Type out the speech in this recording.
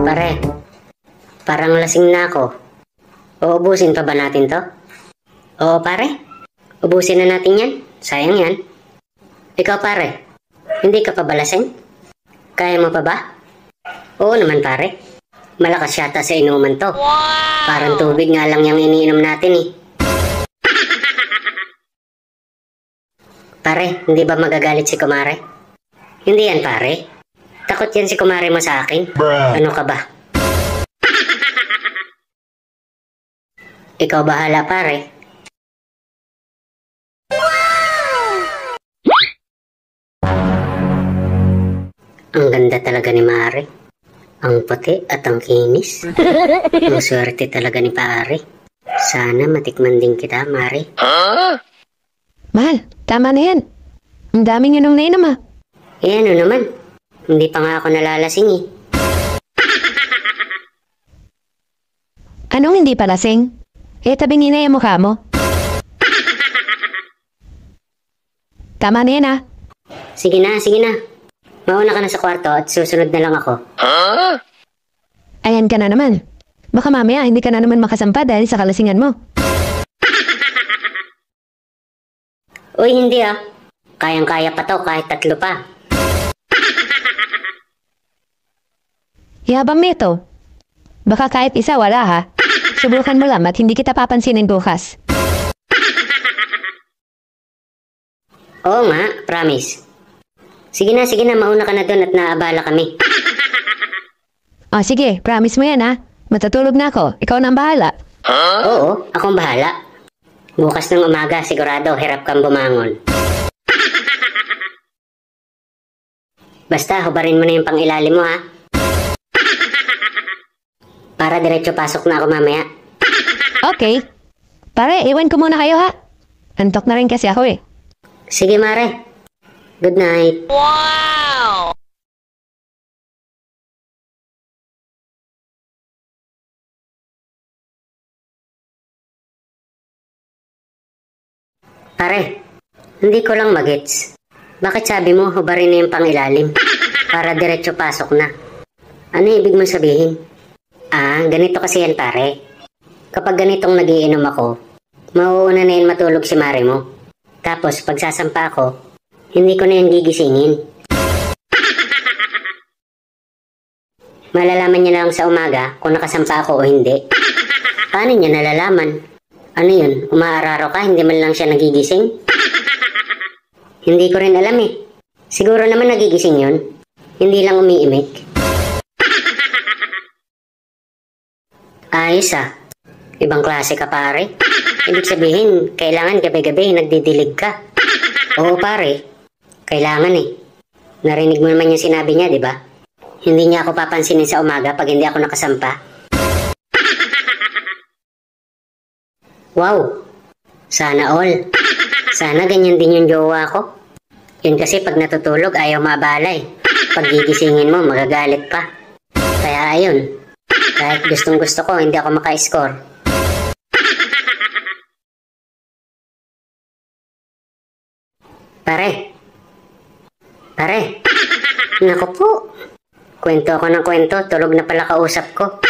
Pare, parang lasing na ako. Uubusin pa ba natin to? Oo pare, ubusin na natin yan. Sayang yan. Ikaw pare, hindi ka pa ba lasing? Kaya mo pa ba? Oo naman pare. Malakas yata sa inuman to. Parang tubig nga lang yung iniinom natin eh. Pare, hindi ba magagalit si kumare? Hindi yan pare. Takot yan si kumare mo sa akin. Ano ka ba? Ikaw bahala pare. Ang ganda talaga ni Mare. Ang puti at ang kinis. Ang swerte talaga ni pare. Sana matikman din kita, Mare. Mahal, tama na yan. Ang daming inom na inom ah. Eh ano naman? Hindi pa nga ako nalalasing eh. Anong hindi pa lasing? Eh, tabingin na yung mukha mo. Tama na yan ah. Sige na, sige na. Mauna ka na sa kwarto at susunod na lang ako. Ayan ka na naman. Baka mamaya hindi ka na naman makasampa dahil sa kalasingan mo. Uy, hindi ah. Kayang-kaya pa to kahit 3 pa. Yabang nito. Baka kahit isa wala ha. Subukan mo lang at hindi kita papansinin bukas. Oo nga, promise. Sige na, mauna ka na doon at naabala kami. O sige, promise mo yan ha. Matutulog na ako. Ikaw na ang bahala. Oo, akong bahala. Bukas ng umaga, sigurado, hirap kang bumangon. Basta, hubarin mo na yung pangilalim mo ha. Para diretso pasok na ako mamaya. Okay. Pare, iwan ko muna kayo ha. Antok na rin kasi ako eh. Sige, Mare. Good night. Wow! Pare, hindi ko lang magets. Bakit sabi mo hubarin na yung pangilalim? Para diretso pasok na. Ano ibig mong sabihin? Ah, ganito kasi yan pare. Kapag ganitong nagiinom ako, mauuna na yan matulog si Mare mo. Tapos pag sasampa ako, hindi ko na yan gigisingin. Malalaman niya lang sa umaga kung nakasampa ako o hindi. Paano niya nalalaman? Ano yun? Umaararo ka? Hindi man lang siya nagigising? Hindi ko rin alam eh. Siguro naman nagigising yun. Hindi lang umiimik. Ayos ah. Ibang klase ka pare. Ibig sabihin, kailangan gabi-gabi nagdidilig ka. Oo pare. Kailangan eh. Narinig mo naman yung sinabi niya, di ba? Hindi niya ako papansinin sa umaga pag hindi ako nakasampa. Wow! Sana all. Sana ganyan din yung jowa ko. Yun kasi pag natutulog ayaw mabalay. Pag gigisingin mo, magagalit pa. Kaya ayun. Kahit gustong gusto ko, hindi ako maka-score. Pare. Pare. Naku po. Kwento ako ng kwento, tulog na pala kausap ko.